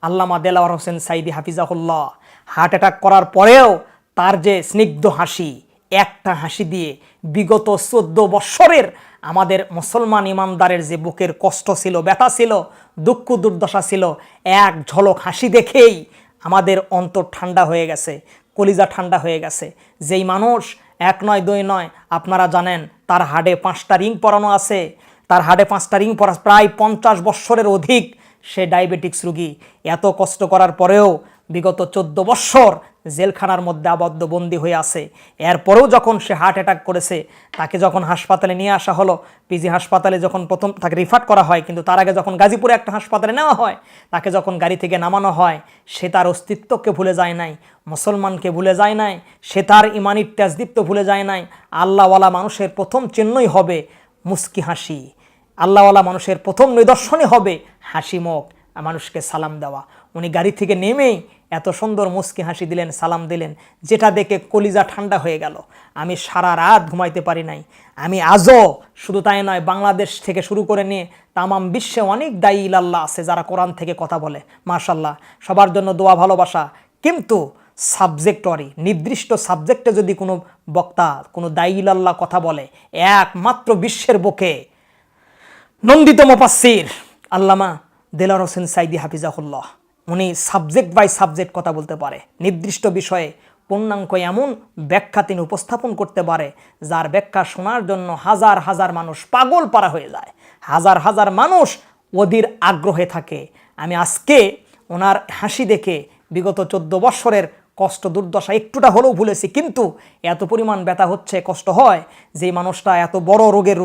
আল্লামা Delwar Hossain Sayeedi হাফিজাহুল্লাহ heart attack করার পরেও তার যে স্নিগ্ধ হাসি, একটা হাসি দিয়ে বিগত 14 বৎসরের আমাদের মুসলমান ইমানদারের যে বুকের কষ্ট ছিল, ব্যথা ছিল, দুঃখ দুর্দশা ছিল, এক ঝলক হাসি দেখেই আমাদের অন্তর ঠান্ডা হয়ে গেছে, কলিজা ঠান্ডা হয়ে গেছে। যেই মানুষ 1 নয় 2 নয়, আপনারা জানেন তার হাড়ে 5টা রিং পরানো আছে, তার হাড়ে 5টা রিং পরা, প্রায় 50 বৎসরের অধিক সে ডায়াবেটিক্স রোগী। এত কষ্ট করার পরেও বিগত 14 বৎসর জেলখানার মধ্যে আবদ্ধ বন্দী হয়ে আছে। এরপরেও যখন সে হার্ট অ্যাটাক করেছে, তাকে যখন হাসপাতালে নিয়ে আসা হলো, পিজি হাসপাতালে যখন প্রথম তাকে রিফার করা হয়, কিন্তু তার আগে যখন গাজীপুরে একটা হাসপাতালে নেওয়া হয়, তাকে যখন গাড়ি থেকে নামানো হয়, সে তার অস্তিত্বকে ভুলে যায় নাই, মুসলমানকে ভুলে যায় নাই, সে তার ইমানি তেজদীপ্ত ভুলে যায় নাই। আল্লাহওয়ালা মানুষের প্রথম চিহ্নই হবে মুস্কি হাসি, আল্লাহওয়ালা মানুষের প্রথম নিদর্শনই হবে হাসি মুখ, মানুষকে সালাম দেওয়া। উনি গাড়ি থেকে নেমেই এত সুন্দর মুস্কি হাসি দিলেন, সালাম দিলেন, যেটা দেখে কলিজা ঠান্ডা হয়ে গেল। আমি সারা রাত ঘুমাইতে পারি নাই। আমি আজও, শুধু তাই নয়, বাংলাদেশ থেকে শুরু করে নিয়ে তামাম বিশ্বে অনেক দায়ী ইলাল্লাহ আছে যারা কোরআন থেকে কথা বলে, মাশাল্লাহ, সবার জন্য দোয়া ভালোবাসা। কিন্তু সাবজেক্টরি নির্দিষ্ট সাবজেক্টে যদি কোনো বক্তা, কোনো দায়ী ইলাল্লাহ কথা বলে, একমাত্র বিশ্বের বুকে নন্দিত মুফাসসির আল্লামা দেলাওয়ার হোসেন সাইদি হাফিজাহুল্লাহ, উনি সাবজেক্ট বাই সাবজেক্ট কথা বলতে পারে, নির্দিষ্ট বিষয়ে পূর্ণাঙ্গ এমন ব্যাখ্যা তিনি উপস্থাপন করতে পারে, যার ব্যাখ্যা শোনার জন্য হাজার হাজার মানুষ পাগল পারা হয়ে যায়, হাজার হাজার মানুষ অধীর আগ্রহে থাকে। আমি আজকে ওনার হাসি দেখে বিগত 14 বৎসরের কষ্ট দুর্দশা একটুটা হলেও ভুলেছি, কিন্তু এত পরিমাণ ব্যথা হচ্ছে, কষ্ট হয়, যে মানুষটা এত বড় রোগের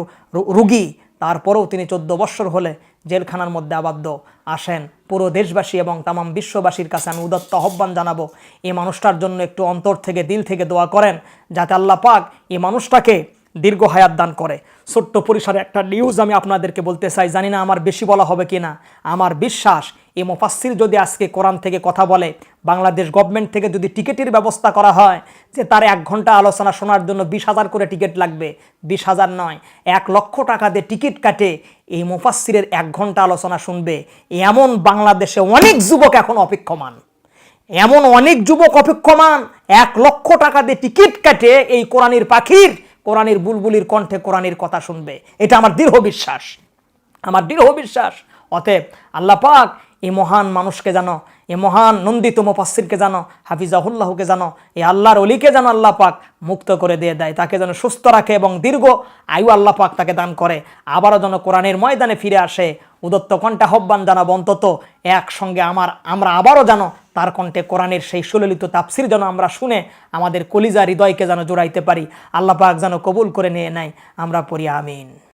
রোগী, তারপরেও তিনি 14 বৎসর হলে জেলখানার মধ্যে আবদ্ধ। আসেন, পুরো দেশবাসী এবং তামাম বিশ্ববাসীর কাছে আমি উদাত্ত আহ্বান জানাবো, এই মানুষটার জন্য একটু অন্তর থেকে, দিল থেকে দোয়া করেন, যাতে আল্লাহ পাক এই মানুষটাকে দীর্ঘ হায়াত দান করে। ছোট্ট পরিসরে একটা নিউজ আমি আপনাদেরকে বলতে চাই, জানি না আমার বেশি বলা হবে কি না। আমার বিশ্বাস, এই মুফাসসির যদি আজকে কোরআন থেকে কথা বলে, বাংলাদেশ গভর্নমেন্ট থেকে যদি টিকিটের ব্যবস্থা করা হয়, যে তার 1 ঘন্টা আলোচনা শোনার জন্য 20,000 করে টিকিট লাগবে, 20,000 নয়, 1 লক্ষ টাকা দিয়ে টিকিট কাটে এই মুফাসসিরের 1 ঘন্টা আলোচনা শুনবে, এমন বাংলাদেশে অনেক যুবক এখন অপেক্ষমান, এমন অনেক যুবক অপেক্ষমান 1 লক্ষ টাকা দিয়ে টিকিট কাটে এই কোরআনের পাখির, কোরআনের বুলবুলির কণ্ঠে কোরআনের কথা শুনবে। এটা আমার দৃঢ় বিশ্বাস, আমার দৃঢ় বিশ্বাস। অতএব আল্লাহ পাক এই মহান মানুষকে জানো, এই মহান নন্দিত মুফাসসিরকে জানো, হাফিজাহুল্লাহকে জানো, এই আল্লাহর ওলিকে জানো আল্লাহ পাক মুক্ত করে দিয়ে দেয়, তাকে যেন সুস্থ রাখে এবং দীর্ঘ আয়ু আল্লাহ পাক তাকে দান করে, আবারও যেন কোরআনের ময়দানে ফিরে আসে। উদত্ত কণ্ঠে আহ্বান জানাবো, অন্তত একসঙ্গে আমরা আবারও জানো তার কণ্ঠে কোরআনের সেই সুললিত তাফসির যেন আমরা শুনে আমাদের কলিজা হৃদয়কে যেন জোড়াইতে পারি। আল্লাহ পাক যেন কবুল করে নিয়ে নেয়, আমরা পড়ি আমিন।